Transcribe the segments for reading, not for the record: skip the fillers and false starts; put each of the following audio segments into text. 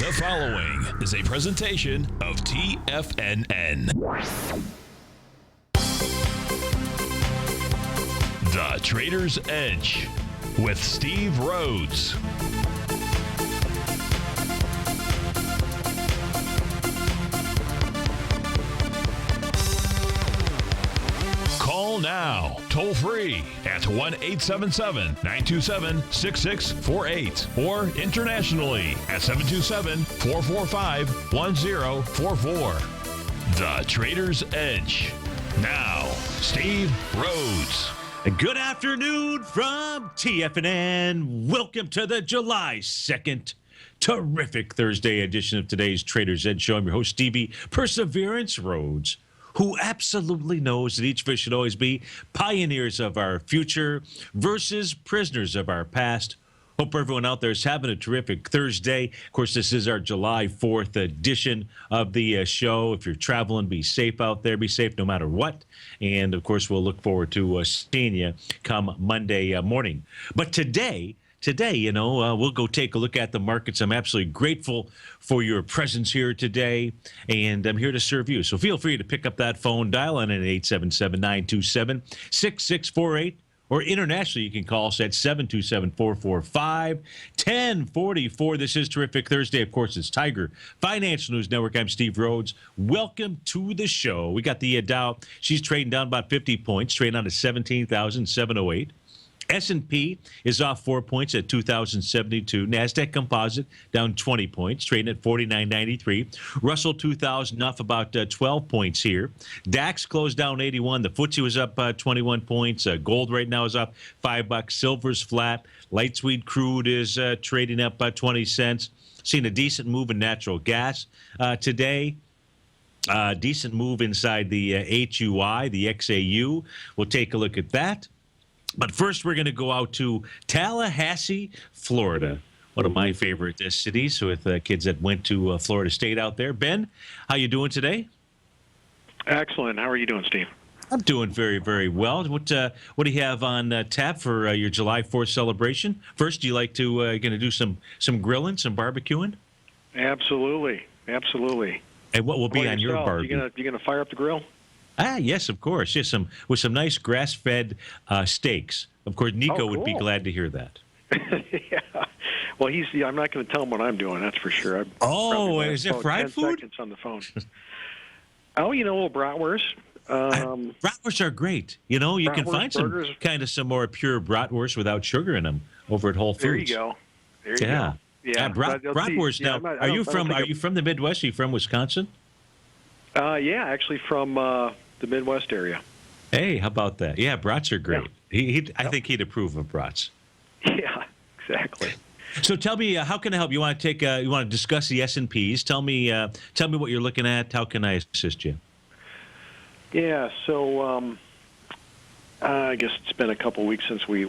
The following is a presentation of TFNN. The Trader's Edge with Steve Rhodes. Call now, toll free at 1-877-927-6648 or internationally at 727-445-1044. The Trader's Edge. Now, Steve Rhodes. Good afternoon from TFNN. Welcome to the July 2nd terrific Thursday edition of today's Trader's Edge show. I'm your host, Stevie Perseverance Rhodes, who absolutely knows that each of us should always be pioneers of our future versus prisoners of our past. Hope everyone out there is having a terrific Thursday. Of course, this is our July 4th edition of the show. If you're traveling, be safe out there. Be safe no matter what. And, of course, we'll look forward to seeing you come Monday morning. But today, we'll go take a look at the markets. I'm absolutely grateful for your presence here today, and I'm here to serve you. So feel free to pick up that phone, dial in at 877-927-6648, or internationally, you can call us at 727-445-1044. This is Terrific Thursday. Of course, it's Tiger Financial News Network. I'm Steve Rhodes. Welcome to the show. We got the Dow. She's trading down about 50 points, trading on to 17,708. S&P is off 4 points at 2,072. NASDAQ Composite down 20 points, trading at 49.93. Russell 2000 off about 12 points here. DAX closed down 81. The FTSE was up 21 points. Gold right now is up $5. Silver's flat. Light sweet crude is trading up 20 cents. Seeing a decent move in natural gas today. Decent move inside the HUI, the XAU. We'll take a look at that. But first, we're going to go out to Tallahassee, Florida, one of my favorite cities with kids that went to Florida State out there. Ben, how you doing today? Excellent. How are you doing, Steve? I'm doing very, very well. What do you have on tap for your July 4th celebration? First, do you like to going to do some grilling, some barbecuing? Absolutely. And what will be on your barbecue? You gonna fire up the grill? Yes, of course. Yes, with some nice grass-fed steaks. Of course, Nico would be glad to hear that. Yeah. Well, I'm not going to tell him what I'm doing. That's for sure. Is it fried food? 10 seconds on the phone. Little bratwurst. Bratwursts are great. You can find some kind of some more pure bratwurst without sugar in them over at Whole Foods. There you go. Yeah. Bratwurst. Now, are you from the Midwest? Are you from Wisconsin? Yeah, actually from the Midwest area. Hey, how about that? Yeah, brats are great. Yeah. I think he'd approve of brats. Yeah, exactly. So tell me, how can I help? You want to discuss the S&Ps? Tell me what you're looking at. How can I assist you? Yeah, so I guess it's been a couple weeks since we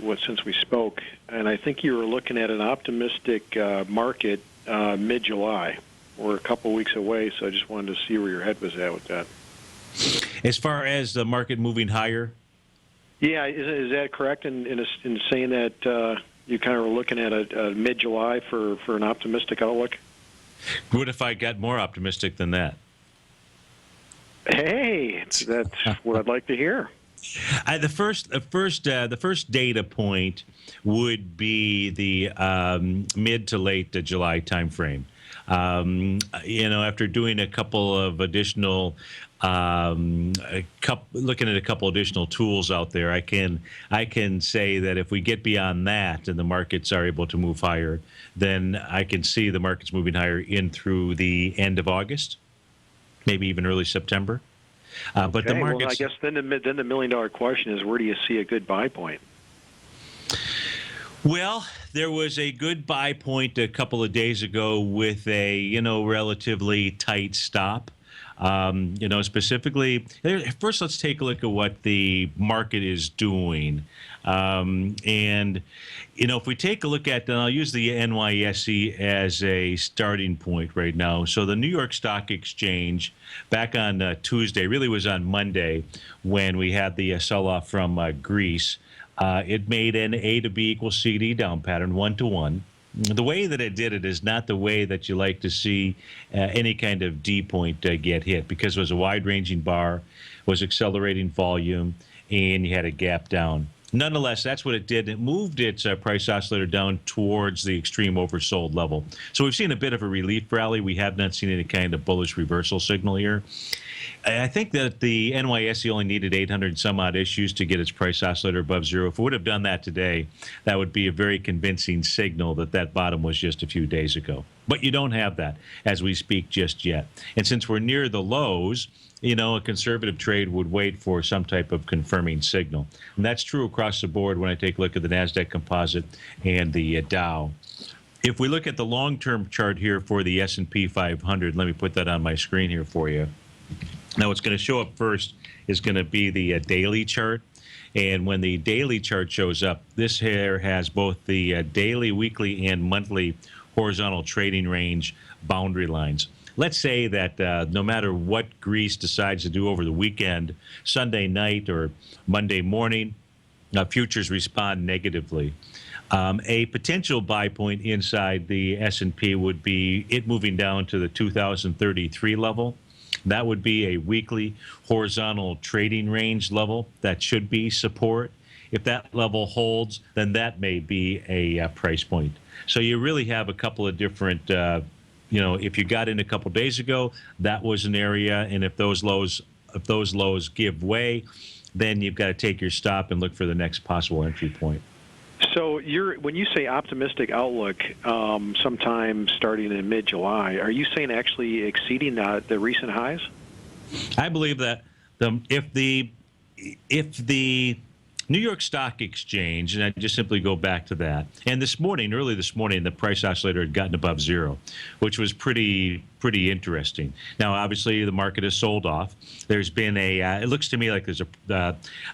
spoke, and I think you were looking at an optimistic market mid-July. We're a couple weeks away, so I just wanted to see where your head was at with that. As far as the market moving higher? Yeah, is that correct in saying that you kind of were looking at a mid-July for an optimistic outlook? What if I got more optimistic than that? Hey, that's what I'd like to hear. The first data point would be the mid to late July timeframe. After doing a couple of additional, looking at a couple additional tools out there, I can say that if we get beyond that and the markets are able to move higher, then I can see the markets moving higher in through the end of August, maybe even early September. But the markets. Well, I guess then the $1 million question is, where do you see a good buy point? Well, there was a good buy point a couple of days ago with a, relatively tight stop. Specifically, first let's take a look at what the market is doing. If we take a look at, and I'll use the NYSE as a starting point right now. So the New York Stock Exchange back on Tuesday, really was on Monday when we had the sell-off from Greece. It made an A to B equals CD down pattern 1-to-1. The way that it did it is not the way that you like to see any kind of D point get hit, because it was a wide-ranging bar, was accelerating volume, and you had a gap down. Nonetheless, that's what it did. It moved its price oscillator down towards the extreme oversold level. So we've seen a bit of a relief rally. We have not seen any kind of bullish reversal signal here. I think that the NYSE only needed 800 some odd issues to get its price oscillator above zero. If it would have done that today, that would be a very convincing signal that that bottom was just a few days ago. But you don't have that as we speak just yet. And since we're near the lows, a conservative trade would wait for some type of confirming signal. And that's true across the board when I take a look at the NASDAQ composite and the Dow. If we look at the long-term chart here for the S&P 500, let me put that on my screen here for you. Now, what's going to show up first is going to be the daily chart. And when the daily chart shows up, this here has both the daily, weekly, and monthly horizontal trading range boundary lines. Let's say that no matter what Greece decides to do over the weekend, Sunday night or Monday morning, futures respond negatively. A potential buy point inside the S&P would be it moving down to the 2033 level. That would be a weekly horizontal trading range level. That should be support. If that level holds, then that may be a price point. So you really have a couple of different, if you got in a couple days ago, that was an area, and if those lows give way, then you've got to take your stop and look for the next possible entry point. So when you say optimistic outlook, sometime starting in mid-July, are you saying actually exceeding the recent highs? I believe that if the New York Stock Exchange, and I just simply go back to that, and early this morning, the price oscillator had gotten above zero, which was pretty interesting. Now, obviously, the market has sold off. There's been it looks to me like there's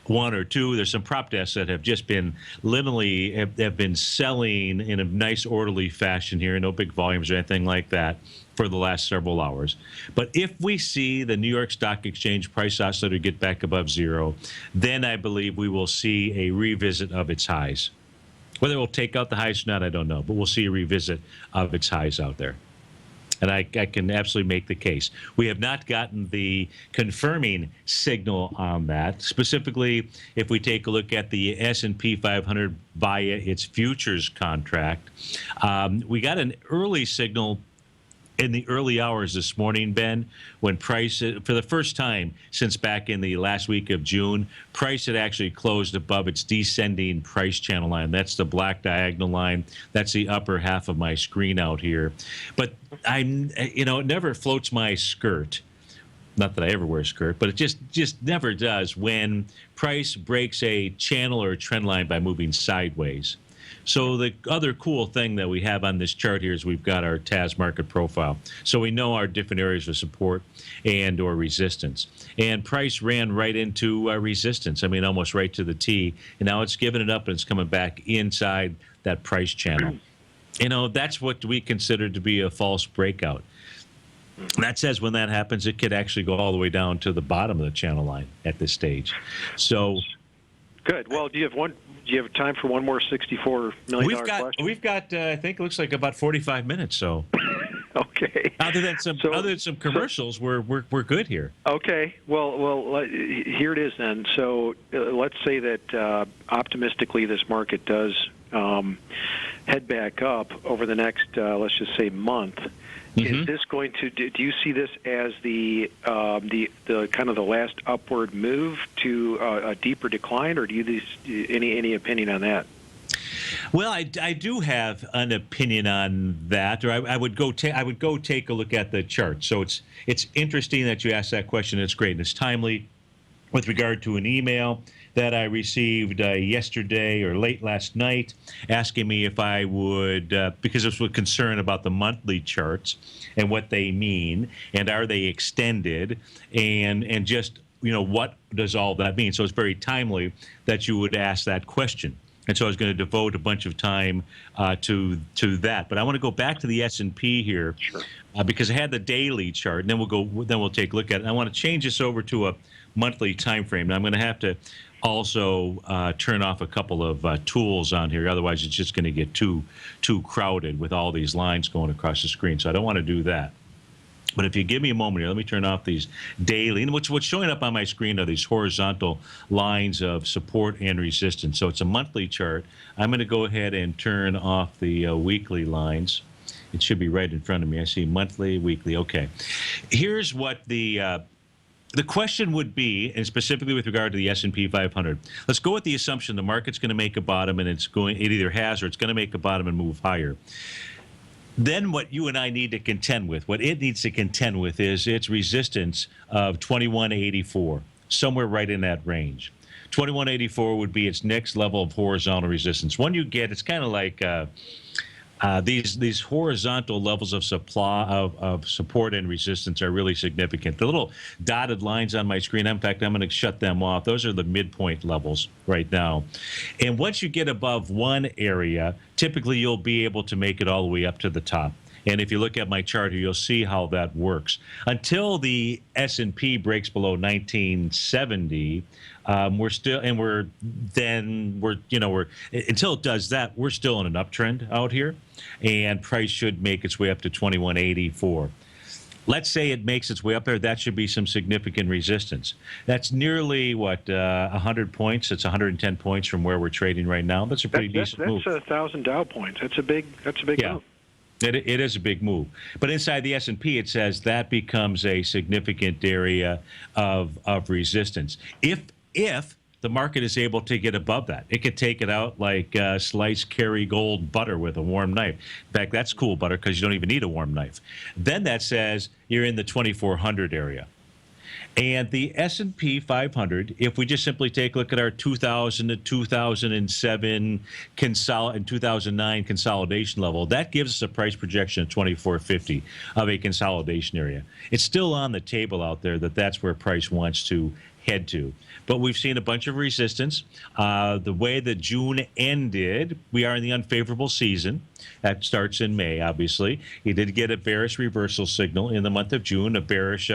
one or two, there's some prop desks that have just been literally have been selling in a nice orderly fashion here, no big volumes or anything like that, for the last several hours. But if we see the New York Stock Exchange price oscillator get back above zero, then I believe we will see a revisit of its highs. Whether it will take out the highs or not, I don't know, but we'll see a revisit of its highs out there. And I can absolutely make the case. We have not gotten the confirming signal on that. Specifically, if we take a look at the S&P 500 via its futures contract, we got an early signal in the early hours this morning, Ben, when price, for the first time since back in the last week of June, price had actually closed above its descending price channel line. That's the black diagonal line. That's the upper half of my screen out here. But it never floats my skirt. Not that I ever wear a skirt, but it just never does when price breaks a channel or a trend line by moving sideways. So the other cool thing that we have on this chart here is we've got our TAS market profile. So we know our different areas of support and or resistance. And price ran right into resistance. I mean, almost right to the T. And now it's giving it up and it's coming back inside that price channel. That's what we consider to be a false breakout. That says when that happens, it could actually go all the way down to the bottom of the channel line at this stage. So good. Well, do you have time for one more $64 million question? We've got I think it looks like about 45 minutes. So okay. Other than some commercials, we're good here. Okay. Well, here it is then. So let's say that optimistically this market does head back up over the next let's just say month. Is this going to? Do you see this as the kind of the last upward move to a deeper decline, or do you any opinion on that? Well, I do have an opinion on that, or I would go take a look at the chart. So it's interesting that you asked that question. It's great and it's timely with regard to an email that I received yesterday or late last night, asking me if I would, because it was a concern about the monthly charts and what they mean, and are they extended, and just, what does all that mean? So it's very timely that you would ask that question. And so I was going to devote a bunch of time to that. But I want to go back to the S&P here, sure. Because I had the daily chart, and then we'll take a look at it. And I want to change this over to a monthly time frame. Now I'm going to have to also turn off a couple of tools on here. Otherwise, it's just going to get too crowded with all these lines going across the screen. So I don't want to do that. But if you give me a moment here, let me turn off these daily. And what's showing up on my screen are these horizontal lines of support and resistance. So it's a monthly chart. I'm going to go ahead and turn off the weekly lines. It should be right in front of me. I see monthly, weekly. Okay. Here's what the question would be, and specifically with regard to the S&P 500. Let's go with the assumption the market's going to make a bottom, and it either has or it's going to make a bottom and move higher. Then what you and I need to contend with, what it needs to contend with, is its resistance of 2184, somewhere right in that range. 2184 would be its next level of horizontal resistance. When you get, it's kind of like these horizontal levels of support and resistance are really significant. The little dotted lines on my screen, in fact, I'm going to shut them off. Those are the midpoint levels right now. And once you get above one area, typically you'll be able to make it all the way up to the top. And if you look at my chart here, you'll see how that works. Until the S&P breaks below 1970, until it does that, we're still in an uptrend out here, and price should make its way up to 2184. Let's say it makes its way up there. That should be some significant resistance. That's nearly, 100 points? It's 110 points from where we're trading right now. That's a pretty decent move. That's 1,000 Dow points. That's a big move. It is a big move. But inside the S&P, it says that becomes a significant area of resistance. If the market is able to get above that, it could take it out like sliced Kerrygold butter with a warm knife. In fact, that's cool butter because you don't even need a warm knife. Then that says you're in the 2400 area. And the S&P 500, if we just simply take a look at our 2000 to 2007 and 2009 consolidation level, that gives us a price projection of 2450 of a consolidation area. It's still on the table out there that's where price wants to head to. But we've seen a bunch of resistance. The way that June ended, we are in the unfavorable season. That starts in May, obviously. You did get a bearish reversal signal in the month of June, a bearish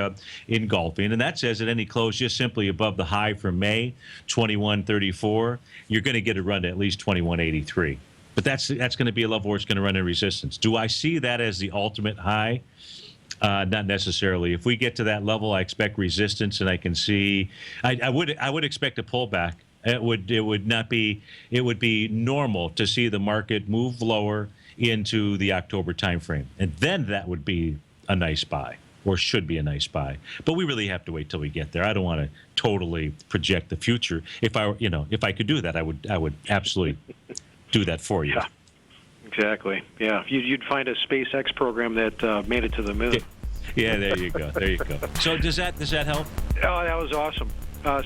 engulfing. And that says that any close just simply above the high from May, 2134, you're going to get a run to at least 2183. But that's going to be a level where it's going to run in resistance. Do I see that as the ultimate high? Not necessarily. If we get to that level, I expect resistance, and I can see. I would expect a pullback. It would be normal to see the market move lower into the October timeframe, and then that would be a nice buy, or should be a nice buy. But we really have to wait till we get there. I don't want to totally project the future. If I could do that, I would absolutely do that for you. Yeah. Exactly. Yeah. You'd find a SpaceX program that made it to the moon. Yeah, there you go. There you go. So does that help? Oh, that was awesome.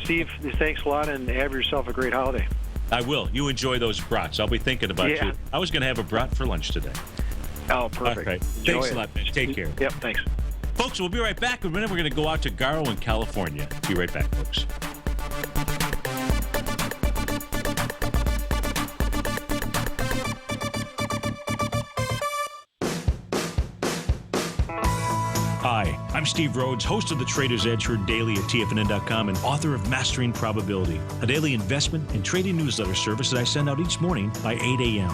Steve, thanks a lot, and have yourself a great holiday. I will. You enjoy those brats. I'll be thinking about you. I was going to have a brat for lunch today. Oh, perfect. All right. Thanks a lot, man. Take care. Yep, thanks. Folks, we'll be right back. In a minute, we're going to go out to Garrow in California. Be right back, folks. Hi, I'm Steve Rhodes, host of the Trader's Edge, heard daily at TFNN.com and author of Mastering Probability, a daily investment and trading newsletter service that I send out each morning by 8 a.m.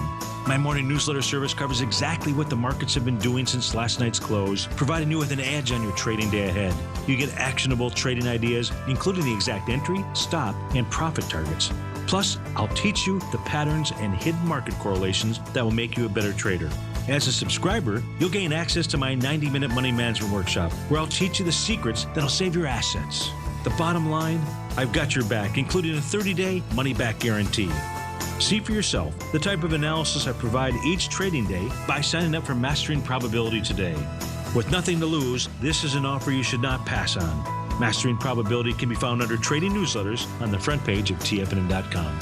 My morning newsletter service covers exactly what the markets have been doing since last night's close, providing you with an edge on your trading day ahead. You get actionable trading ideas, including the exact entry, stop, and profit targets. Plus, I'll teach you the patterns and hidden market correlations that will make you a better trader. As a subscriber, you'll gain access to my 90-minute money management workshop, where I'll teach you the secrets that'll save your assets. The bottom line, I've got your back, including a 30-day money-back guarantee. See for yourself the type of analysis I provide each trading day by signing up for Mastering Probability today. With nothing to lose, this is an offer you should not pass on. Mastering Probability can be found under Trading Newsletters on the front page of TFNN.com.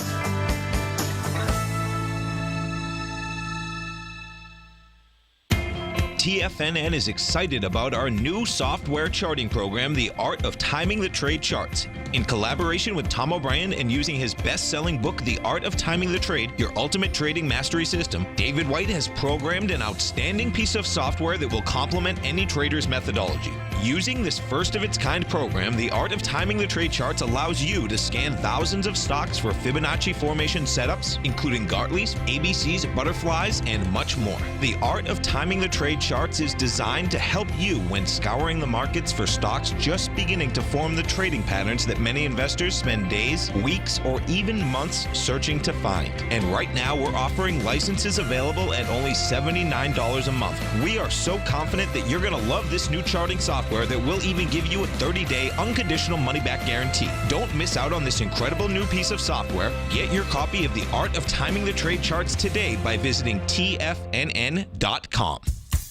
TFNN is excited about our new software charting program, The Art of Timing the Trade Charts. In collaboration with Tom O'Brien and using his best-selling book, The Art of Timing the Trade, Your Ultimate Trading Mastery System, David White has programmed an outstanding piece of software that will complement any trader's methodology. Using this first-of-its-kind program, The Art of Timing the Trade Charts allows you to scan thousands of stocks for Fibonacci formation setups, including Gartley's, ABC's, butterflies, and much more. The Art of Timing the Trade Charts is designed to help you when scouring the markets for stocks just beginning to form the trading patterns that many investors spend days, weeks, or even months searching to find. And right now, we're offering licenses available at only $79 a month. We are so confident that you're going to love this new charting software that will even give you a 30-day unconditional money-back guarantee. Don't miss out on this incredible new piece of software. Get your copy of The Art of Timing the Trade Charts today by visiting TFNN.com.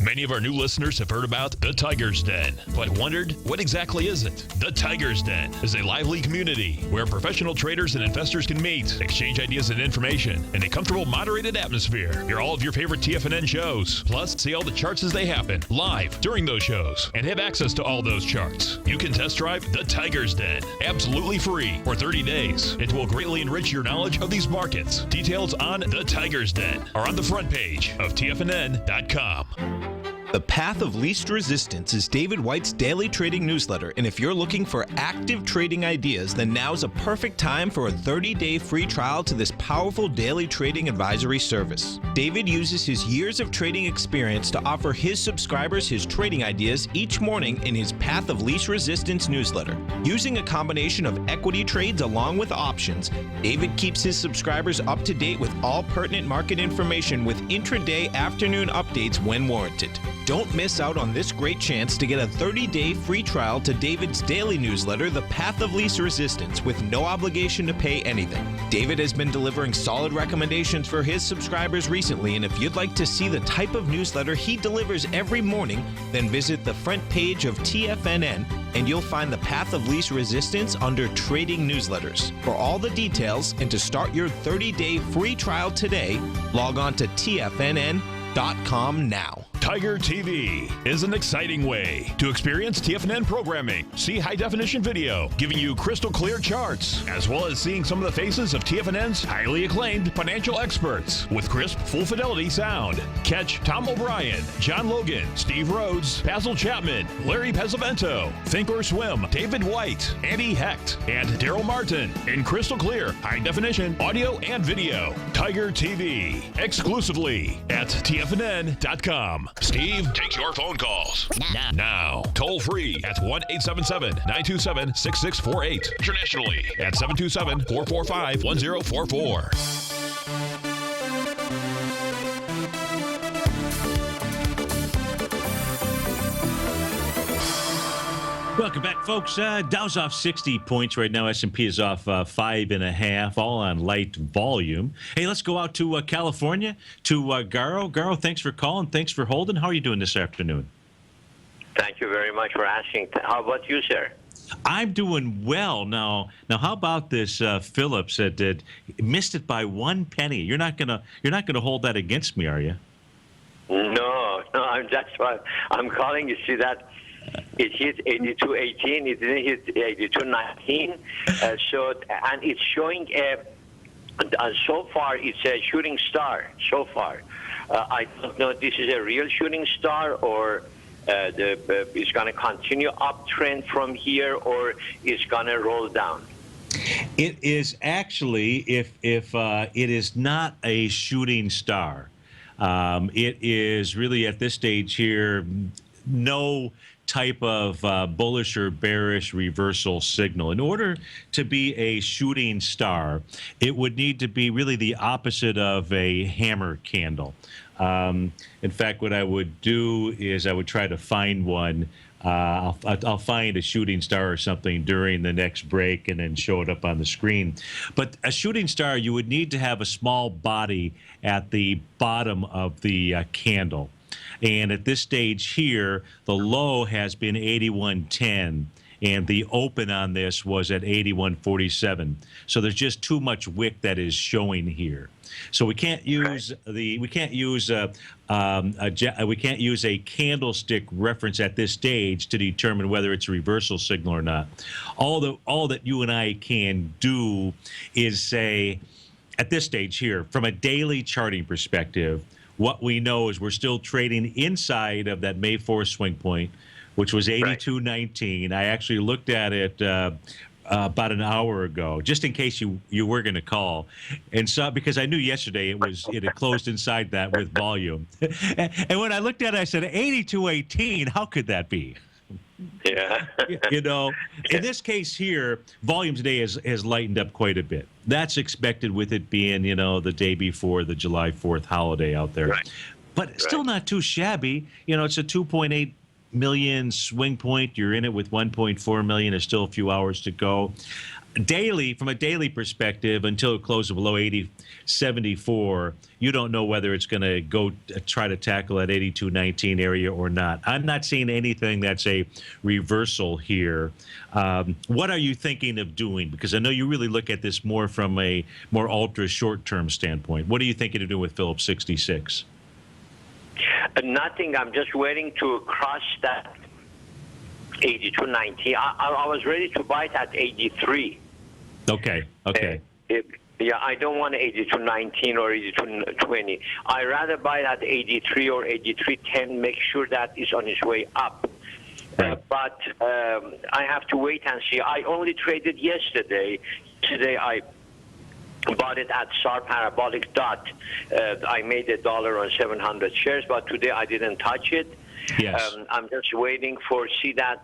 Many of our new listeners have heard about the Tiger's Den, but wondered, what exactly is it? The Tiger's Den is a lively community where professional traders and investors can meet, exchange ideas and information in a comfortable, moderated atmosphere. Hear all of your favorite TFNN shows, plus see all the charts as they happen live during those shows, and have access to all those charts. You can test drive the Tiger's Den absolutely free for 30 days. It will greatly enrich your knowledge of these markets. Details on the Tiger's Den are on the front page of TFNN.com. The Path of Least Resistance is David White's daily trading newsletter, and if you're looking for active trading ideas, then now's a perfect time for a 30-day free trial to this powerful daily trading advisory service. David uses his years of trading experience to offer his subscribers his trading ideas each morning in his Path of Least Resistance newsletter. Using a combination of equity trades along with options, David keeps his subscribers up to date with all pertinent market information with intraday afternoon updates when warranted. Don't miss out on this great chance to get a 30-day free trial to David's daily newsletter, The Path of Least Resistance, with no obligation to pay anything. David has been delivering solid recommendations for his subscribers recently, and if you'd like to see the type of newsletter he delivers every morning, then visit the front page of TFNN and you'll find the Path of Least Resistance under Trading Newsletters. For all the details and to start your 30-day free trial today, log on to TFNN.com now. TigerTV is an exciting way to experience TFNN programming. See high-definition video, giving you crystal clear charts, as well as seeing some of the faces of TFNN's highly acclaimed financial experts with crisp, full-fidelity sound. Catch Tom O'Brien, John Logan, Steve Rhodes, Basil Chapman, Larry Pesavento, Think or Swim, David White, Andy Hecht, and Daryl Martin in crystal clear, high-definition audio and video. TigerTV, exclusively at TFNN.com. Steve takes your phone calls now. Toll free at 1-877-927-6648. Internationally at 727-445-1044. Welcome back, folks. Dow's off 60 points right now. S&P is off 5.5, all on light volume. Hey, let's go out to California, to Garo. Garo, thanks for calling. Thanks for holding. How are you doing this afternoon? Thank you very much for asking. How about you, sir? I'm doing well. Now, how about this Phillips that missed it by 1 penny? You're not gonna hold that against me, are you? No. That's why I'm calling. You see that it hit 82.18. It didn't hit 82.19. And it's showing so far it's a shooting star. So far, I don't know if this is a real shooting star or it's going to continue uptrend from here, or it's going to roll down. It is actually, if it is not a shooting star, it is really at this stage here no type of bullish or bearish reversal signal. In order to be a shooting star, it would need to be really the opposite of a hammer candle. In fact, what I would do is I would try to find one. I'll find a shooting star or something during the next break and then show it up on the screen. But a shooting star, you would need to have a small body at the bottom of the candle. And at this stage here, the low has been 81.10. and the open on this was at 81.47. So there's just too much wick that is showing here. So we can't use we can't use a candlestick reference at this stage to determine whether it's a reversal signal or not. All that you and I can do is say, at this stage here, from a daily charting perspective, what we know is we're still trading inside of that May 4th swing point, which was 82.19. I actually looked at it about an hour ago, just in case you were going to call, and saw, because I knew yesterday it had closed inside that with volume. And when I looked at it, I said 82.18. How could that be? Yeah. You know, in this case here, volume today has lightened up quite a bit. That's expected with it being, you know, the day before the July 4th holiday out there. Right. But still not too shabby. You know, it's a 2.8 million swing point. You're in it with 1.4 million. There's still a few hours to go. Daily, from a daily perspective, until it closes below 80.74, you don't know whether it's going to go try to tackle that 82.19 area or not. I'm not seeing anything that's a reversal here. What are you thinking of doing? Because I know you really look at this more from a more ultra short-term standpoint. What are you thinking of doing with Phillips 66? Nothing. I'm just waiting to cross that 82.90. I was ready to buy it at 83. Okay. Yeah, I don't want 82.19 or 82.20. I rather buy it at 83 or 83.10. Make sure that it's on its way up. Right. But I have to wait and see. I only traded yesterday. Today I bought it at SAR parabolic dot. I made $1 on 700 shares, but today I didn't touch it. Yes. I'm just waiting for see that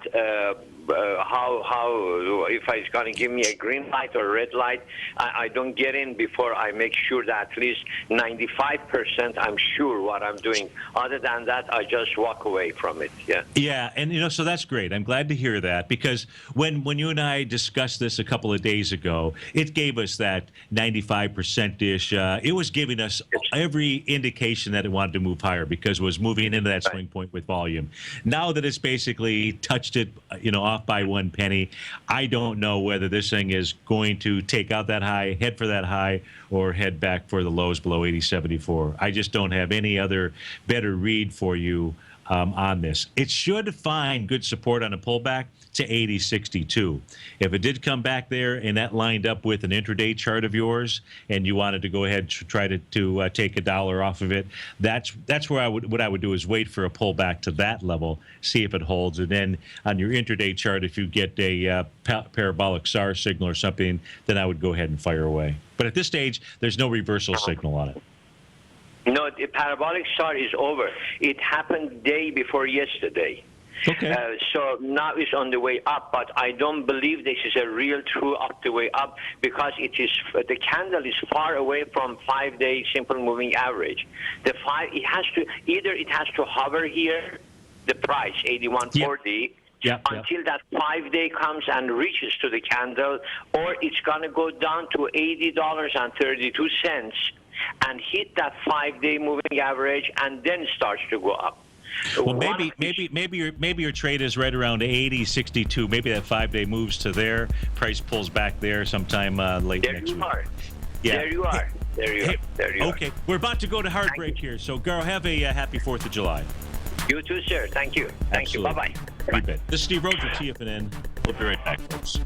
how if it's going to give me a green light or red light. I don't get in before I make sure that at least 95% I'm sure what I'm doing. Other than that, I just walk away from it. Yeah, and you know, so that's great. I'm glad to hear that, because when you and I discussed this a couple of days ago, it gave us that 95%-ish. It was giving us every indication that it wanted to move higher because it was moving into that swing point with volume. Now that it's basically touched it, you know, off by 1 penny, I don't know whether this thing is going to take out that high, head for that high, or head back for the lows below 80.74. I just don't have any other better read for you on this. It should find good support on a pullback to 80.62. If it did come back there and that lined up with an intraday chart of yours, and you wanted to go ahead to try to take $1 off of it, that's where what I would do is wait for a pullback to that level, see if it holds, and then on your intraday chart, if you get a parabolic SAR signal or something, then I would go ahead and fire away. But at this stage, there's no reversal signal on it. No, the parabolic SAR is over. It happened day before yesterday. Okay. So now it's on the way up, but I don't believe this is a real true up the way up because the candle is far away from 5-day simple moving average. It has to hover here, the price 81.40. Until that 5-day comes and reaches to the candle, or it's going to go down to $80.32 and hit that 5-day moving average, and then starts to go up. Well, maybe your trade is right around 80.62. Maybe that 5-day moves to there, price pulls back there sometime late next week. There you are. There you are. Okay, we're about to go to hard break here. So, Garo, have a happy 4th of July. You too, sir. Thank you. Thank you. Bye-bye. You bet. This is Steve Rhodes with TFNN. We'll be right back, folks.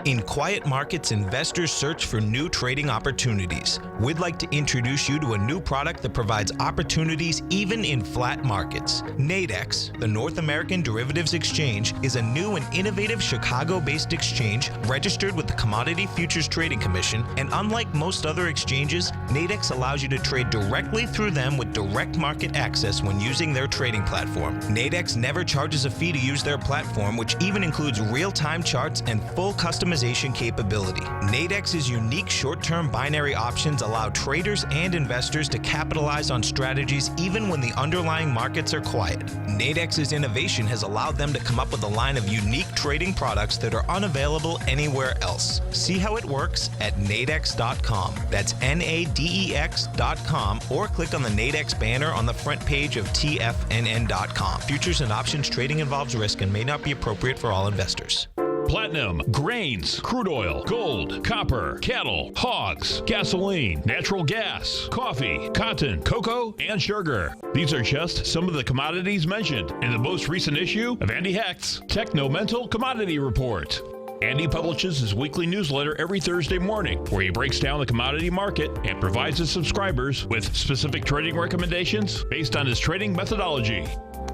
In quiet markets, investors search for new trading opportunities. We'd like to introduce you to a new product that provides opportunities even in flat markets. Nadex, the North American Derivatives Exchange, is a new and innovative Chicago-based exchange registered with the Commodity Futures Trading Commission, and unlike most other exchanges, Nadex allows you to trade directly through them with direct market access when using their trading platform. Nadex never charges a fee to use their platform, which even includes real-time charts and full customization optimization capability. Nadex's unique short-term binary options allow traders and investors to capitalize on strategies even when the underlying markets are quiet. Nadex's innovation has allowed them to come up with a line of unique trading products that are unavailable anywhere else. See how it works at nadex.com. That's NADEX.com, or click on the Nadex banner on the front page of TFNN.com. Futures and options trading involves risk and may not be appropriate for all investors. Platinum, grains, crude oil, gold, copper, cattle, hogs, gasoline, natural gas, coffee, cotton, cocoa, and sugar. These are just some of the commodities mentioned in the most recent issue of Andy Hecht's Technomental Commodity Report. Andy publishes his weekly newsletter every Thursday morning, where he breaks down the commodity market and provides his subscribers with specific trading recommendations based on his trading methodology.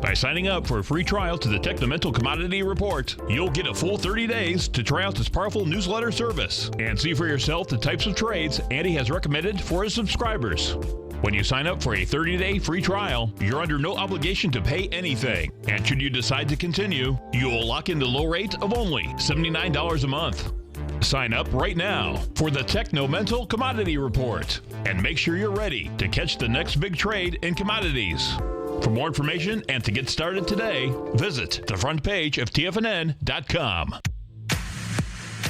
By signing up for a free trial to the Technomental Commodity Report, you'll get a full 30 days to try out this powerful newsletter service and see for yourself the types of trades Andy has recommended for his subscribers. When you sign up for a 30-day free trial, you're under no obligation to pay anything. And should you decide to continue, you will lock in the low rate of only $79 a month. Sign up right now for the Technomental Commodity Report and make sure you're ready to catch the next big trade in commodities. For more information and to get started today, visit the front page of TFNN.com.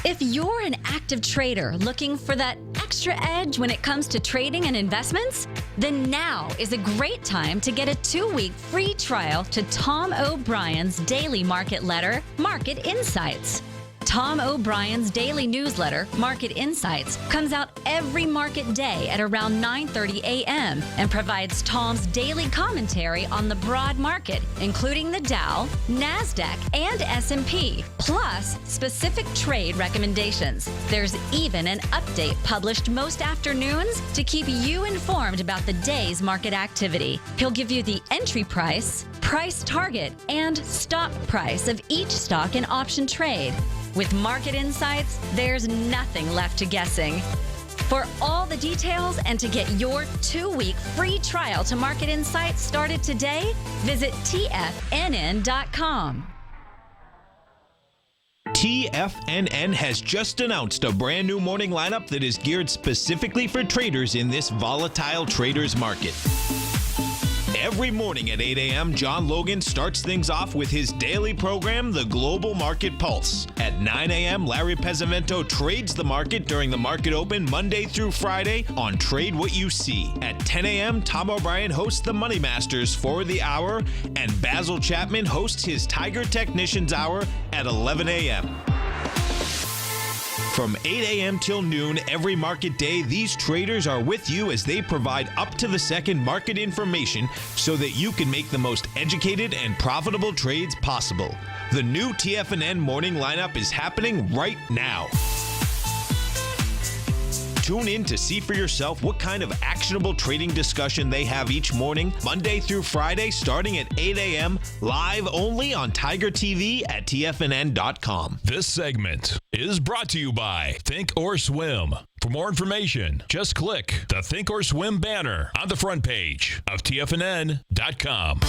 If you're an active trader looking for that extra edge when it comes to trading and investments, then now is a great time to get a 2-week free trial to Tom O'Brien's daily market letter, Market Insights. Tom O'Brien's daily newsletter, Market Insights, comes out every market day at around 9:30 a.m. and provides Tom's daily commentary on the broad market, including the Dow, NASDAQ, and S&P, plus specific trade recommendations. There's even an update published most afternoons to keep you informed about the day's market activity. He'll give you the entry price, price target, and stop price of each stock and option trade. With Market Insights, there's nothing left to guessing. For all the details and to get your 2-week free trial to Market Insights started today, visit TFNN.com. TFNN has just announced a brand new morning lineup that is geared specifically for traders in this volatile traders market. Every morning at 8 a.m., John Logan starts things off with his daily program, The Global Market Pulse. At 9 a.m., Larry Pezzavento trades the market during the market open Monday through Friday on Trade What You See. At 10 a.m., Tom O'Brien hosts the Money Masters for the hour, and Basil Chapman hosts his Tiger Technicians Hour at 11 a.m. From 8 a.m. till noon every market day, these traders are with you as they provide up-to-the-second market information so that you can make the most educated and profitable trades possible. The new TFNN morning lineup is happening right now. Tune in to see for yourself what kind of actionable trading discussion they have each morning, Monday through Friday, starting at 8 a.m., live only on TigerTV at TFNN.com. This segment is brought to you by Think or Swim. For more information, just click the Think or Swim banner on the front page of TFNN.com.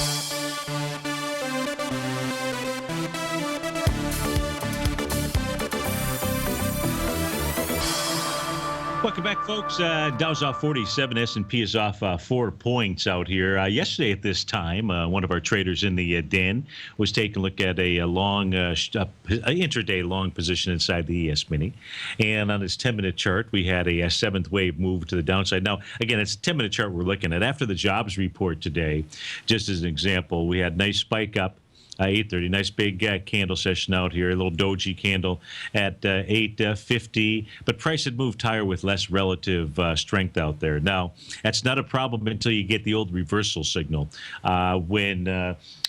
Welcome back, folks. Dow's off 47. S&P is off 4 points out here. Yesterday at this time, one of our traders in the den was taking a look at a long intraday long position inside the ES Mini. And on his 10-minute chart, we had a seventh wave move to the downside. Now, again, it's a 10-minute chart we're looking at. After the jobs report today, just as an example, we had a nice spike up. 8:30, nice big candle session out here, a little doji candle at 8:50, but price had moved higher with less relative strength out there. Now, that's not a problem until you get the old reversal signal.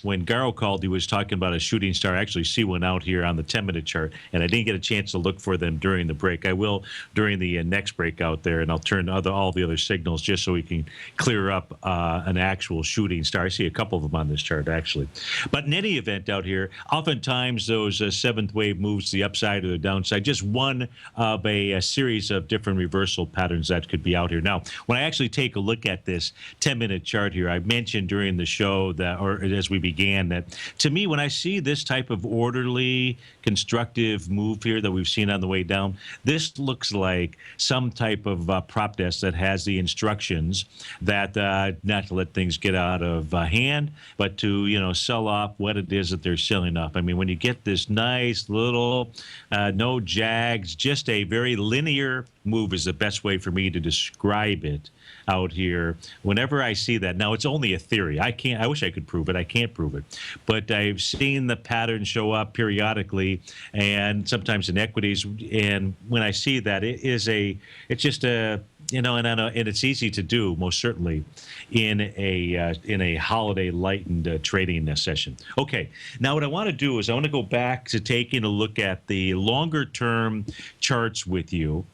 When Garo called, he was talking about a shooting star. I actually see one out here on the 10-minute chart, and I didn't get a chance to look for them during the break. I will during the next break out there, and I'll turn all the other signals just so we can clear up an actual shooting star. I see a couple of them on this chart, actually. But in any event out here, oftentimes those seventh wave moves to the upside or the downside, just one of a series of different reversal patterns that could be out here. Now, when I actually take a look at this 10-minute chart here, I mentioned during the show that, or as we began, that to me, when I see this type of orderly, constructive move here that we've seen on the way down, this looks like some type of prop desk that has the instructions that not to let things get out of hand, but to, you know, sell off what it is that they're selling off. I mean, when you get this nice little, no jags, just a very linear move is the best way for me to describe it out here. Whenever I see that, now it's only a theory. I wish I could prove it. I can't prove it, but I've seen the pattern show up periodically, and sometimes in equities. And when I see that, it's just a, you know, and it's easy to do, most certainly, in a holiday lightened trading session. Okay, now what I want to do is I want to go back to taking a look at the longer term charts with you.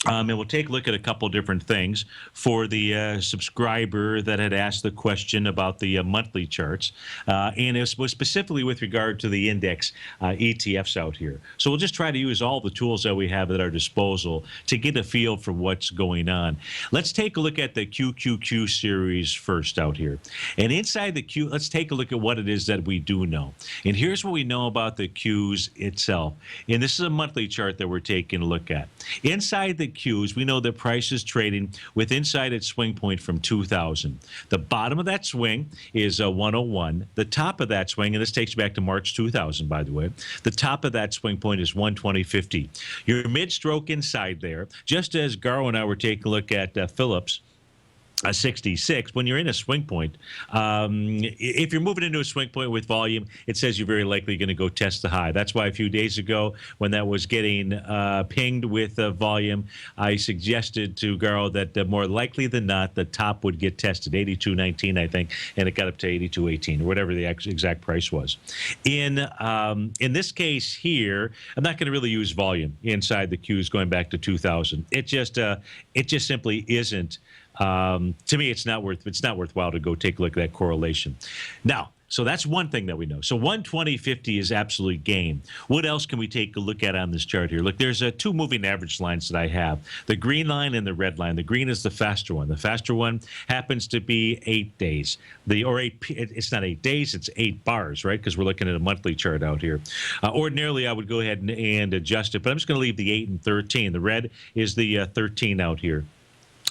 And we'll take a look at a couple different things for the subscriber that had asked the question about the monthly charts. And it was specifically with regard to the index ETFs out here. So we'll just try to use all the tools that we have at our disposal to get a feel for what's going on. Let's take a look at the QQQ series first out here. And inside the Q, let's take a look at what it is that we do know. And here's what we know about the Qs itself. And this is a monthly chart that we're taking a look at. Inside the Qs, we know that price is trading with inside its swing point from 2,000. The bottom of that swing is 101. The top of that swing, and this takes you back to March 2000, by the way, the top of that swing point is 120.50. Your mid-stroke inside there, just as Garo and I were taking a look at Phillips, 66. When you're in a swing point, if you're moving into a swing point with volume, it says you're very likely going to go test the high. That's why a few days ago, when that was getting pinged with volume, I suggested to Garo that more likely than not, the top would get tested, 82.19, I think, and it got up to 82.18, or whatever the exact price was. In this case here, I'm not going to really use volume inside the Qs going back to 2000. It just simply isn't. To me, it's not worthwhile to go take a look at that correlation. Now, so that's one thing that we know. So 120.50 is absolute game. What else can we take a look at on this chart here? Look, there's two moving average lines that I have, the green line and the red line. The green is the faster one. The faster one happens to be 8 days. It's not 8 days, it's 8 bars, right? Because we're looking at a monthly chart out here. Ordinarily, I would go ahead and adjust it, but I'm just going to leave the 8 and 13. The red is the 13 out here.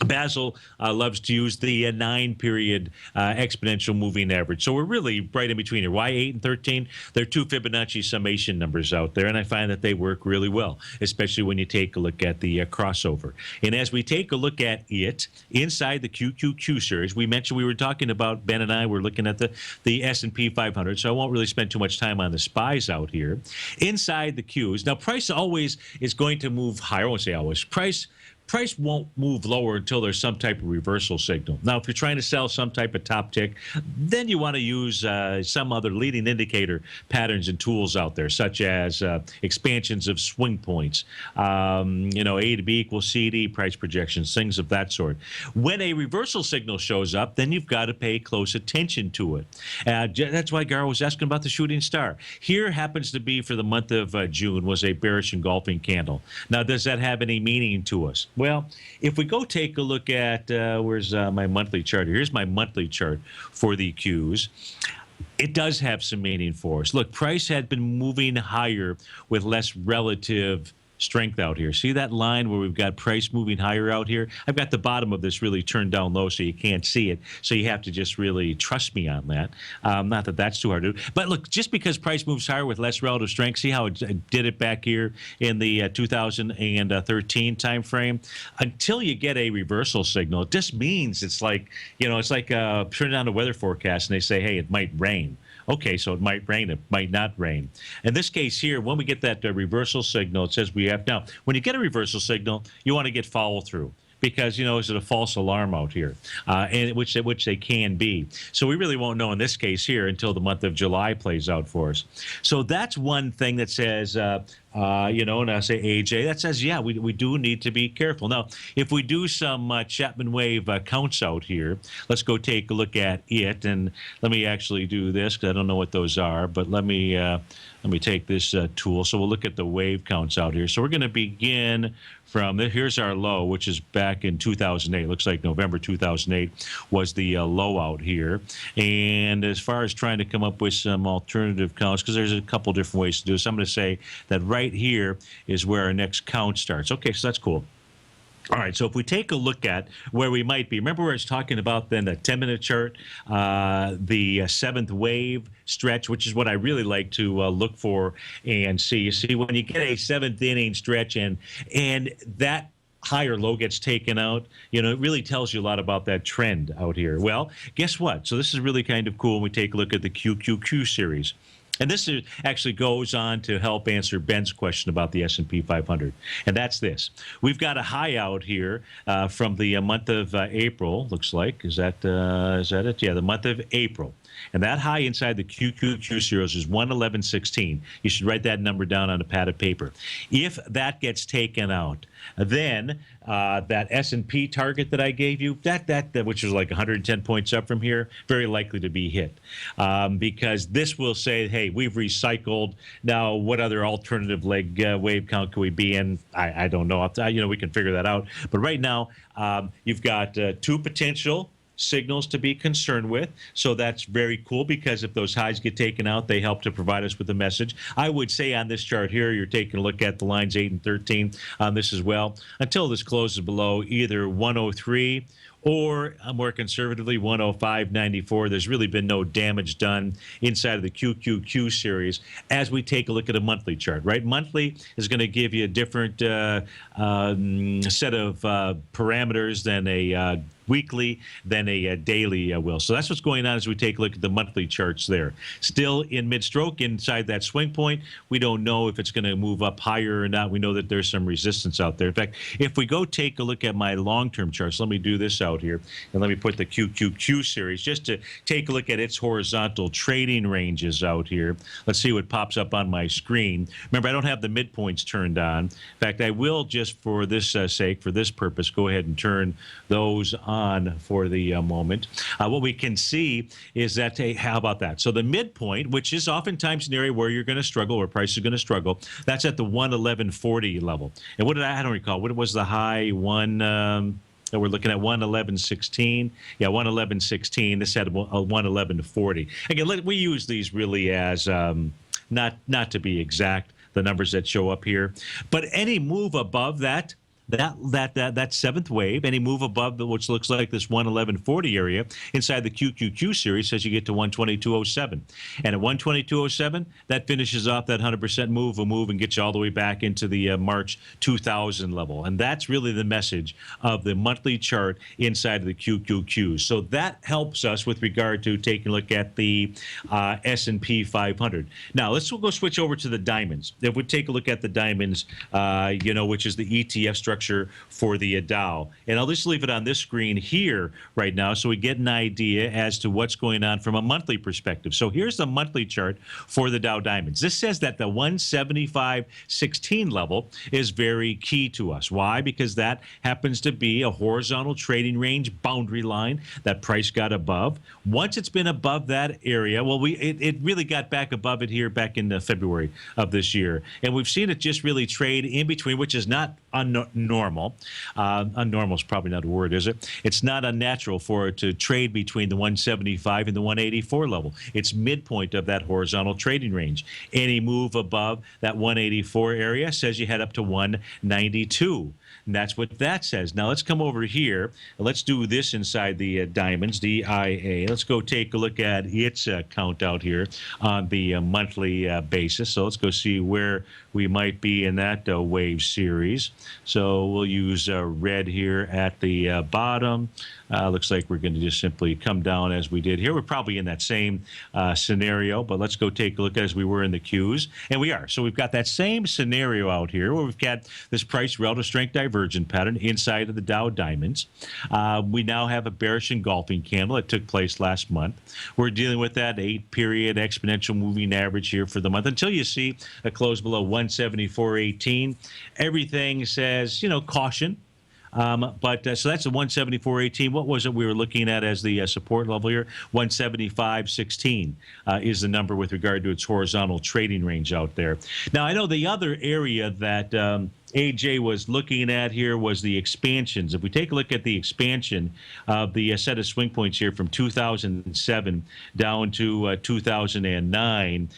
Basil loves to use the 9-period exponential moving average. So we're really right in between here. Why 8 and 13? They're two Fibonacci summation numbers out there, and I find that they work really well, especially when you take a look at the crossover. And as we take a look at it inside the QQQ series, we mentioned we were talking about, Ben and I were looking at the S&P 500, so I won't really spend too much time on the SPYs out here. Inside the Qs, now price always is going to move higher. I won't say always. Price won't move lower until there's some type of reversal signal. Now, if you're trying to sell some type of top tick, then you want to use some other leading indicator patterns and tools out there, such as expansions of swing points, you know, A to B equals CD, price projections, things of that sort. When a reversal signal shows up, then you've got to pay close attention to it. That's why Garo was asking about the shooting star. Here happens to be for the month of June was a bearish engulfing candle. Now, does that have any meaning to us? Well, if we go take a look at, where's my monthly chart? Here's my monthly chart for the Qs. It does have some meaning for us. Look, price had been moving higher with less relative strength out here. See that line where we've got price moving higher out here? I've got the bottom of this really turned down low so you can't see it. So you have to just really trust me on that. Not that that's too hard to do. But look, just because price moves higher with less relative strength, see how it did it back here in the 2013 time frame? Until you get a reversal signal, it just means it's like, you know, it's like turning on a weather forecast and they say, hey, it might rain. Okay, so it might rain, it might not rain. In this case here, when we get that reversal signal, it says we have, now, when you get a reversal signal, you want to get follow through. Because, you know, is it a false alarm out here, and which they can be. So we really won't know in this case here until the month of July plays out for us. So that's one thing that says And I say AJ, that says, yeah, we do need to be careful. Now, if we do some Chapman wave counts out here, let's go take a look at it. And let me actually do this because I don't know what those are, but let me take this tool. So we'll look at the wave counts out here. So we're going to begin from here's our low, which is back in 2008. Looks like November 2008 was the low out here. And as far as trying to come up with some alternative counts, because there's a couple different ways to do this, I'm going to say that right here is where our next count starts. Okay, so that's cool. All right, so if we take a look at where we might be, remember where I was talking about then the 10-minute chart, the seventh wave stretch, which is what I really like to look for and see. You see, when you get a seventh inning stretch and that high or low gets taken out, it really tells you a lot about that trend out here. Well, guess what? So this is really kind of cool when we take a look at the QQQ series. And this actually goes on to help answer Ben's question about the S&P 500. And that's this. We've got a high out here from the month of April, looks like. Is that it? Yeah, the month of April. And that high inside the QQQ series is 111.16. You should write that number down on a pad of paper. If that gets taken out, then that S&P target that I gave you, that which is like 110 points up from here, very likely to be hit. Because this will say, hey, we've recycled. Now, what other alternative leg wave count can we be in? I don't know. We can figure that out. But right now, you've got two potential signals to be concerned with. So that's very cool because if those highs get taken out, they help to provide us with a message. I would say on this chart here, you're taking a look at the lines 8 and 13 on this as well until this closes below either 103 or more conservatively 105.94. There's really been no damage done inside of the QQQ series as we take a look at a monthly chart, right? Monthly is going to give you a different set of parameters than a weekly than a daily will. So that's what's going on as we take a look at the monthly charts there. Still in mid-stroke inside that swing point. We don't know if it's going to move up higher or not. We know that there's some resistance out there. In fact, if we go take a look at my long-term charts, let me do this out here, and let me put the QQQ series just to take a look at its horizontal trading ranges out here. Let's see what pops up on my screen. Remember, I don't have the midpoints turned on. In fact, I will just for this sake, for this purpose, go ahead and turn those on for the moment. What we can see is that, hey, how about that? So the midpoint, which is oftentimes an area where you're going to struggle, where price is going to struggle, that's at the 111.40 level. And what did I don't recall. What was the high one? That we're looking at 111.16. Yeah, 111.16. This had a 111.40. Again, we use these really as not to be exact, the numbers that show up here, but any move above that seventh wave, any move above which looks like this 111.40 area inside the QQQ series says you get to 122.07. And at 122.07, that finishes off that 100% move and gets you all the way back into the March 2000 level. And that's really the message of the monthly chart inside of the QQQ. So that helps us with regard to taking a look at the S&P 500. Now, we'll go switch over to the diamonds. If we take a look at the diamonds, which is the ETF structure for the Dow. And I'll just leave it on this screen here right now so we get an idea as to what's going on from a monthly perspective. So here's the monthly chart for the Dow Diamonds. This says that the 175.16 level is very key to us. Why? Because that happens to be a horizontal trading range boundary line that price got above. Once it's been above that area, well, it really got back above it here back in February of this year. And we've seen it just really trade in between, which is not normal. Unnormal is probably not a word, is it? It's not unnatural for it to trade between the 175 and the 184 level. It's midpoint of that horizontal trading range. Any move above that 184 area says you head up to 192. And that's what that says. Now let's come over here. Let's do this inside the diamonds, DIA. Let's go take a look at its count out here on the monthly basis. So let's go see where we might be in that wave series. So So we'll use red here at the bottom. Looks like we're going to just simply come down as we did here. We're probably in that same scenario, but let's go take a look as we were in the Qs. And we are. So we've got that same scenario out here where we've got this price relative strength divergent pattern inside of the Dow Diamonds. We now have a bearish engulfing candle that took place last month. We're dealing with that 8-period exponential moving average here for the month until you see a close below 174.18. Everything says, caution. So that's the 174.18. What was it we were looking at as the support level here? 175.16 is the number with regard to its horizontal trading range out there. Now, I know the other area that AJ was looking at here was the expansions. If we take a look at the expansion of the set of swing points here from 2007 down to 2009,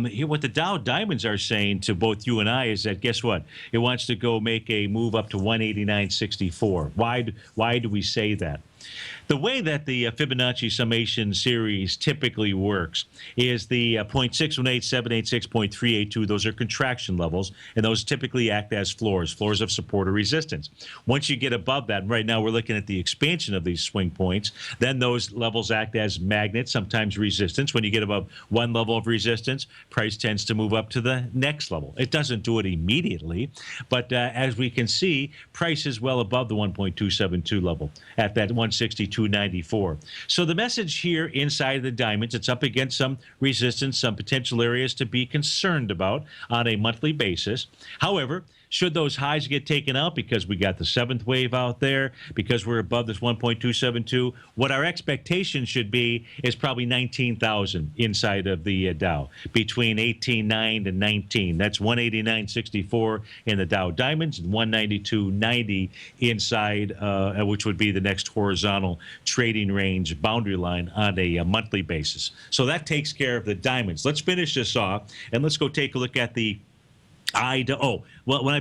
here what the Dow Diamonds are saying to both you and I is that, guess what? It wants to go make a move up to 189.64. Why do we say that? The way that the Fibonacci summation series typically works is the 0.618, 786, 0.382. Those are contraction levels, and those typically act as floors of support or resistance. Once you get above that, and right now we're looking at the expansion of these swing points, then those levels act as magnets, sometimes resistance. When you get above one level of resistance, price tends to move up to the next level. It doesn't do it immediately, but as we can see, price is well above the 1.272 level at that 162.94. So the message here inside of the diamonds, it's up against some resistance, some potential areas to be concerned about on a monthly basis. However, should those highs get taken out because we got the seventh wave out there, because we're above this 1.272, what our expectation should be is probably 19,000 inside of the Dow, between 18.9 and 19. That's 189.64 in the Dow Diamonds and 192.90 inside, which would be the next horizontal trading range boundary line on a monthly basis. So that takes care of the diamonds. Let's finish this off, and let's go take a look at the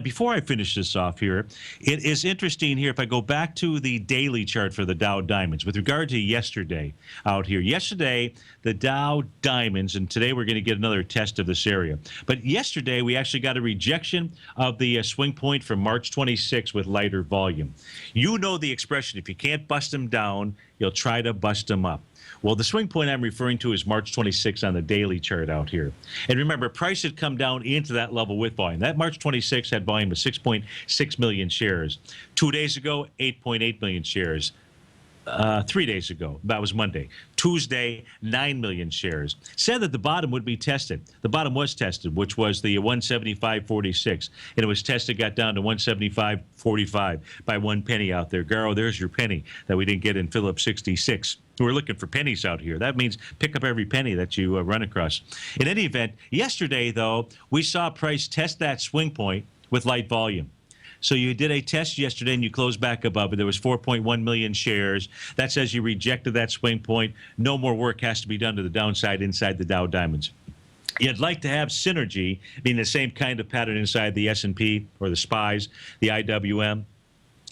before I finish this off here, it is interesting here. If I go back to the daily chart for the Dow Diamonds with regard to yesterday out here. Yesterday, the Dow Diamonds, and today we're going to get another test of this area. But yesterday, we actually got a rejection of the swing point from March 26 with lighter volume. You know the expression, if you can't bust them down, you'll try to bust them up. Well, the swing point I'm referring to is March 26 on the daily chart out here. And remember, price had come down into that level with volume. That March 26 had volume of 6.6 million shares. 2 days ago, 8.8 million shares. 3 days ago, that was Monday. Tuesday, 9 million shares. Said that the bottom would be tested. The bottom was tested, which was the 175.46. And it was tested, got down to 175.45 by 1 penny out there. Garo, there's your penny that we didn't get in Phillips 66. We're looking for pennies out here. That means pick up every penny that you run across. In any event, yesterday, though, we saw price test that swing point with light volume. So you did a test yesterday and you closed back above it. There was 4.1 million shares. That says you rejected that swing point. No more work has to be done to the downside inside the Dow Diamonds. You'd like to have synergy, being the same kind of pattern inside the S&P or the SPYs, the IWM,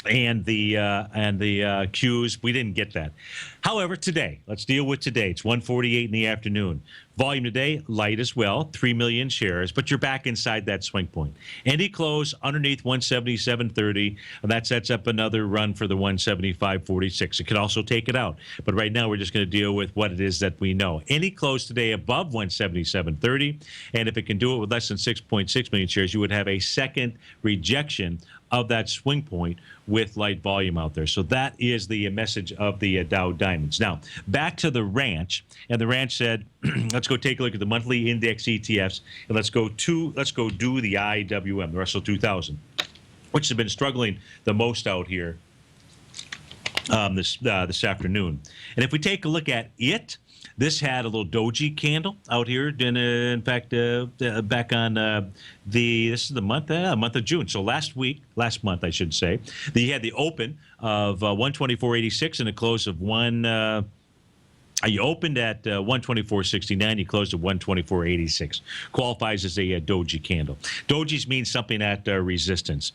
and the Qs. We didn't get that. However, today, let's deal with today. It's 1:48 in the afternoon. Volume today, light as well, 3 million shares, but you're back inside that swing point. Any close underneath 177.30, and that sets up another run for the 175.46. It could also take it out, but right now we're just going to deal with what it is that we know. Any close today above 177.30, and if it can do it with less than 6.6 million shares, you would have a second rejection of that swing point with light volume out there. So that is the message of the Dow Diamonds. Now, back to the ranch, and the ranch said, let's go take a look at the monthly index ETFs, and let's go do the IWM, the Russell 2000, which has been struggling the most out here this afternoon. And if we take a look at it, this had a little doji candle out here. In fact, back on this is the month of June. So last month, I should say, you had the open of 124.86 and a close of you opened at 124.69. You closed at 124.86. Qualifies as a doji candle. Dojis means something at resistance.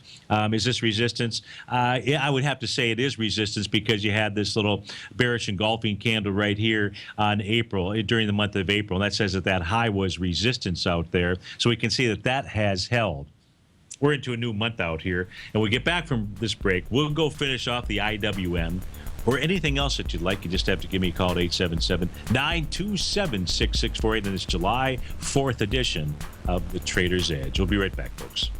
Is this resistance? I would have to say it is resistance because you had this little bearish engulfing candle right here on April, during the month of April. And that says that high was resistance out there. So we can see that has held. we're into a new month out here. And we get back from this break, we'll go finish off the IWM or anything else that you'd like. You just have to give me a call at 877-927-6648. And it's July 4th edition of the Trader's Edge. We'll be right back, folks.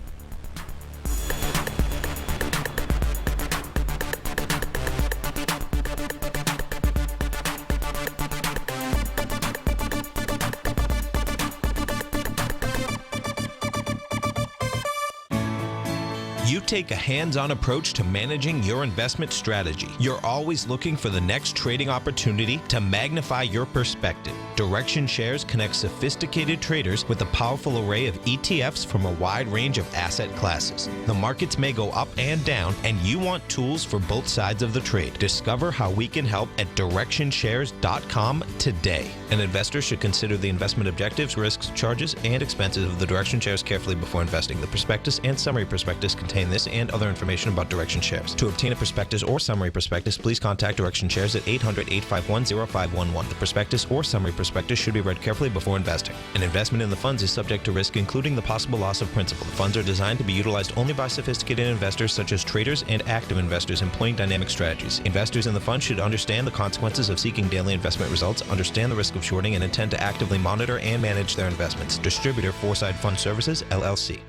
You take a hands-on approach to managing your investment strategy. You're always looking for the next trading opportunity to magnify your perspective. Direction Shares connects sophisticated traders with a powerful array of ETFs from a wide range of asset classes. The markets may go up and down, and you want tools for both sides of the trade. Discover how we can help at DirectionShares.com today. An investor should consider the investment objectives, risks, charges, and expenses of the Direction Shares carefully before investing. The prospectus and summary prospectus contain this and other information about Direction Shares. To obtain a prospectus or summary prospectus, please contact Direction Shares at 800-851-0511. The prospectus or summary prospectus should be read carefully before investing. An investment in the funds is subject to risk, including the possible loss of principal. The funds are designed to be utilized only by sophisticated investors such as traders and active investors employing dynamic strategies. Investors in the fund should understand the consequences of seeking daily investment results, understand the risk of shorting, and intend to actively monitor and manage their investments. Distributor, Foreside Fund Services, LLC.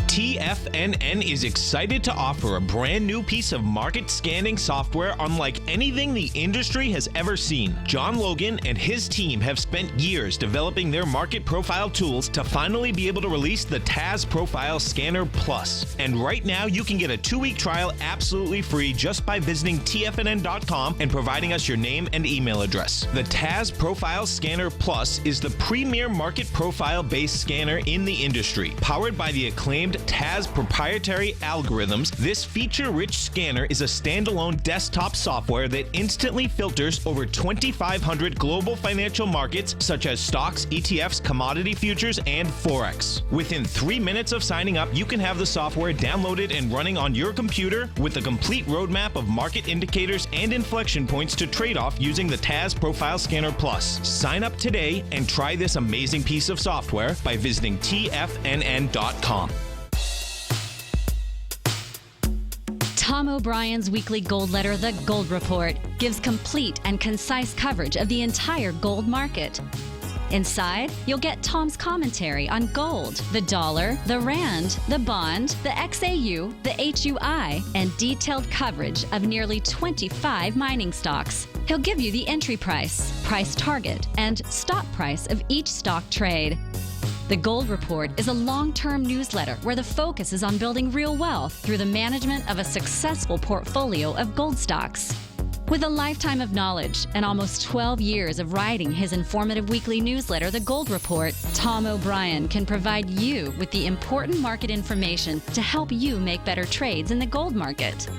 TFNN is excited to offer a brand new piece of market scanning software unlike anything the industry has ever seen. John Logan and his team have spent years developing their market profile tools to finally be able to release the TAS Profile Scanner Plus. And right now you can get a 2-week trial absolutely free just by visiting TFNN.com and providing us your name and email address. The TAS Profile Scanner Plus is the premier market profile-based scanner in the industry. Powered by the acclaimed TAS proprietary algorithms, this feature-rich scanner is a standalone desktop software that instantly filters over 2,500 global financial markets such as stocks, ETFs, commodity futures, and Forex. Within 3 minutes of signing up, you can have the software downloaded and running on your computer with a complete roadmap of market indicators and inflection points to trade off using the TAS Profile Scanner Plus. Sign up today and try this amazing piece of software by visiting TFNN.com. Tom O'Brien's weekly gold letter, The Gold Report, gives complete and concise coverage of the entire gold market. Inside, you'll get Tom's commentary on gold, the dollar, the rand, the bond, the XAU, the HUI, and detailed coverage of nearly 25 mining stocks. He'll give you the entry price, price target, and stop price of each stock trade. The Gold Report is a long-term newsletter where the focus is on building real wealth through the management of a successful portfolio of gold stocks. With a lifetime of knowledge and almost 12 years of writing his informative weekly newsletter, The Gold Report, Tom O'Brien can provide you with the important market information to help you make better trades in the gold market.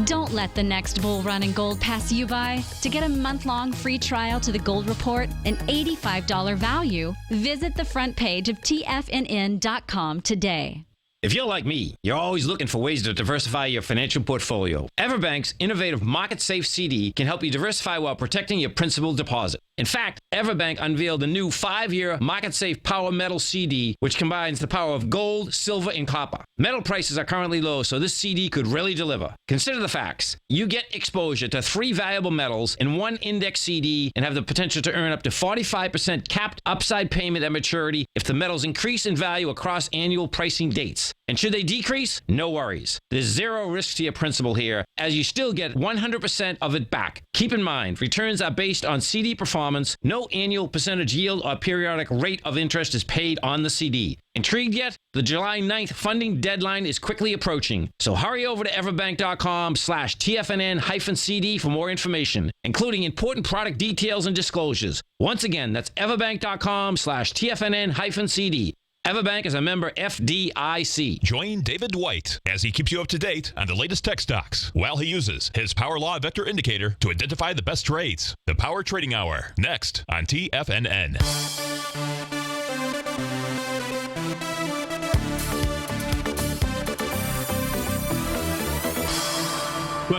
Don't let the next bull run in gold pass you by. To get a month-long free trial to The Gold Report, an $85 value, visit the front page of TFNN.com today. If you're like me, you're always looking for ways to diversify your financial portfolio. Everbank's innovative Market Safe CD can help you diversify while protecting your principal deposit. In fact, Everbank unveiled a new 5-year Market Safe Power Metal CD, which combines the power of gold, silver, and copper. Metal prices are currently low, so this CD could really deliver. Consider the facts. You get exposure to 3 valuable metals in one index CD and have the potential to earn up to 45% capped upside payment at maturity if the metals increase in value across annual pricing dates. And should they decrease? No worries. There's zero risk to your principal here, as you still get 100% of it back. Keep in mind, returns are based on CD performance. No annual percentage yield or periodic rate of interest is paid on the CD. Intrigued yet? The July 9th funding deadline is quickly approaching, so hurry over to everbank.com/TFNN-CD for more information, including important product details and disclosures. Once again, that's everbank.com/TFNN-CD. Everbank is a member FDIC. Join David White as he keeps you up to date on the latest tech stocks while he uses his Power Law Vector Indicator to identify the best trades. The Power Trading Hour, next on TFNN.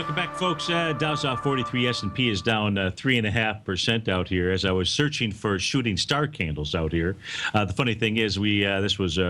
welcome back, folks. Dow's off 43. S&P is down 3.5% out here. As I was searching for shooting star candles out here, the funny thing is, this was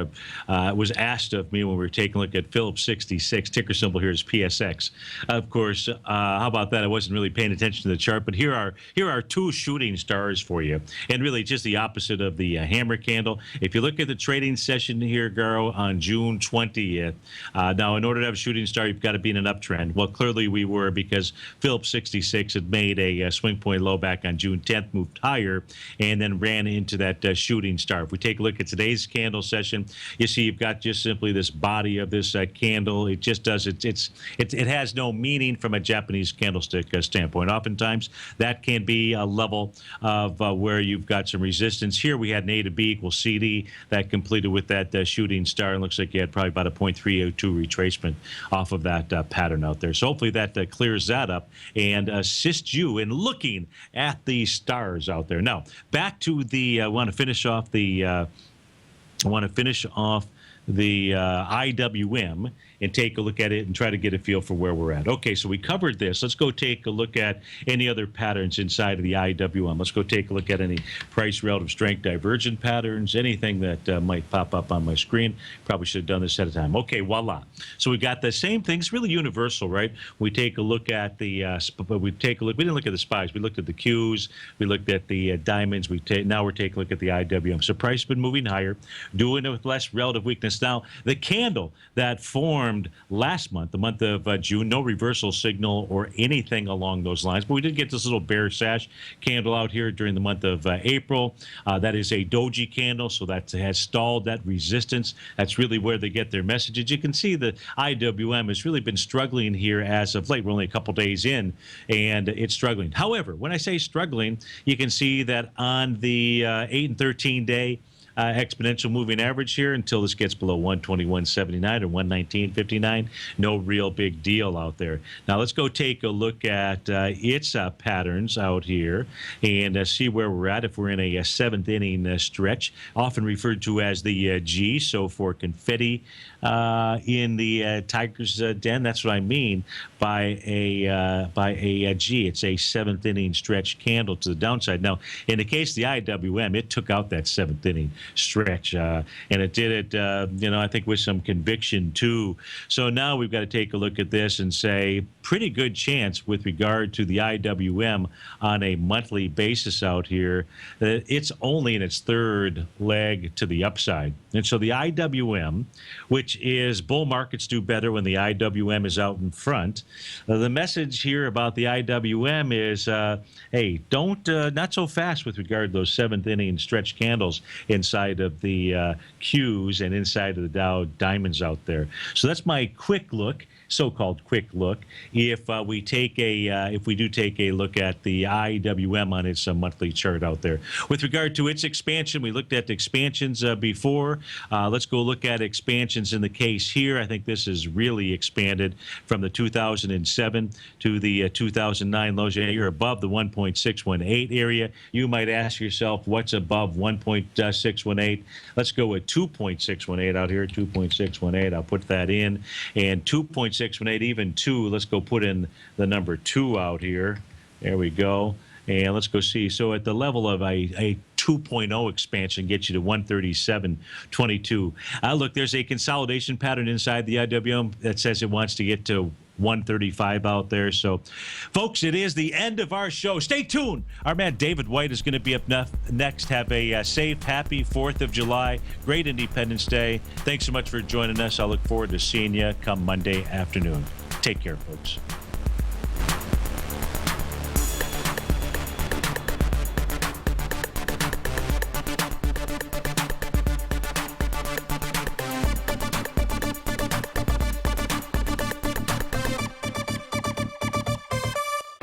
asked of me when we were taking a look at Phillips 66. Ticker symbol here is PSX. Of course, how about that? I wasn't really paying attention to the chart, but here are two shooting stars for you, and really just the opposite of the hammer candle. If you look at the trading session here, Garo, on June 20th, now in order to have a shooting star, you've got to be in an uptrend. Well, clearly we were, because Phillips 66 had made a swing point low back on June 10th, moved higher, and then ran into that shooting star. If we take a look at today's candle session, you see you've got just simply this body of this candle. It just does it has no meaning from a Japanese candlestick standpoint. Oftentimes that can be a level of where you've got some resistance. Here we had an A to B equals CD that completed with that shooting star. It looks like you had probably about a 0.302 retracement off of that pattern out there. So hopefully that clears that up and assists you in looking at the stars out there. Now back to the I want to finish off the IWM and take a look at it and try to get a feel for where we're at. Okay, so we covered this. Let's go take a look at any other patterns inside of the IWM. Let's go take a look at any price relative strength divergent patterns, anything that might pop up on my screen. Probably should have done this at a time. Okay, voila. So we got the same thing. It's really universal, right? We take a look at the, we didn't look at the SPYs. We looked at the Qs. We looked at the diamonds. Now we're taking a look at the IWM. So price has been moving higher, doing it with less relative weakness. Now, the candle that formed last month, the month of June, no reversal signal or anything along those lines, but we did get this little bear sash candle out here during the month of April. That is a doji candle, so that has stalled that resistance. That's really where they get their messages. You can see the IWM has really been struggling here as of late. We're only a couple days in, and it's struggling. However, when I say struggling, you can see that on the 8 and 13 day exponential moving average here, until this gets below 121.79 or 119.59, no real big deal out there. Now let's go take a look at its patterns out here and see where we're at. If we're in a seventh inning stretch, often referred to as the G. So for confetti in the Tiger's Den, that's what I mean by a G. It's a seventh inning stretch candle to the downside. Now, in the case of the IWM, it took out that seventh inning stretch, and it did it, I think with some conviction too. So now we've got to take a look at this and say, pretty good chance with regard to the IWM on a monthly basis out here. It's only in its third leg to the upside. And so the IWM, which is bull markets do better when the IWM is out in front. The message here about the IWM is, hey, don't not so fast with regard to those seventh inning stretch candles inside of the Qs and inside of the Dow diamonds out there. So that's my quick look, so-called quick look. If we do take a look at the IWM on its monthly chart out there. With regard to its expansion, we looked at the expansions before. Let's go look at expansions in the case here. I think this is really expanded from the 2007 to the 2009 lows. You're above the 1.618 area. You might ask yourself, what's above 1.618? Let's go with 2.618 out here, 2.618. I'll put that in. And 2.618, even 2, let's go put in the number 2 out here. There we go. And let's go see. So at the level of a 2.0 expansion gets you to 137.22. Look, there's a consolidation pattern inside the IWM that says it wants to get to 135 out there. So, folks, it is the end of our show. Stay tuned. Our man David White is going to be up next. Have a safe, happy 4th of July. Great Independence Day. Thanks so much for joining us. I look forward to seeing you come Monday afternoon. Take care, folks.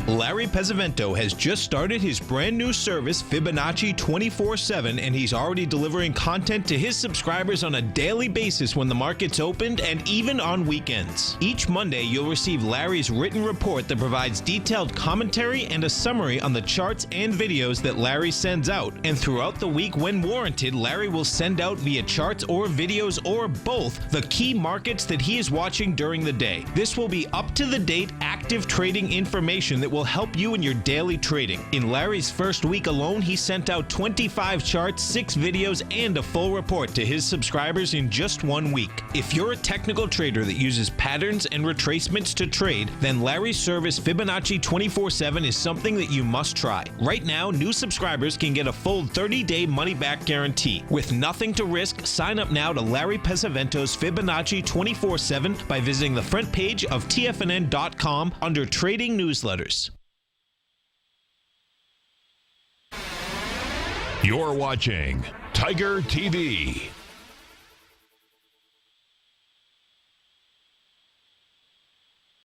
Larry Pesavento has just started his brand new service, Fibonacci 24/7, and he's already delivering content to his subscribers on a daily basis when the market's opened and even on weekends. Each Monday, you'll receive Larry's written report that provides detailed commentary and a summary on the charts and videos that Larry sends out. And throughout the week, when warranted, Larry will send out via charts or videos or both the key markets that he is watching during the day. This will be up-to-the-date, active active trading information that will help you in your daily trading. In Larry's first week alone, he sent out 25 charts, 6 videos, and a full report to his subscribers in just 1 week. If you're a technical trader that uses patterns and retracements to trade, then Larry's service Fibonacci 24/7 is something that you must try. Right now, new subscribers can get a full 30-day money-back guarantee. With nothing to risk, sign up now to Larry Pesavento's Fibonacci 24/7 by visiting the front page of TFNN.com under Trading Newsletters. You're watching Tiger TV.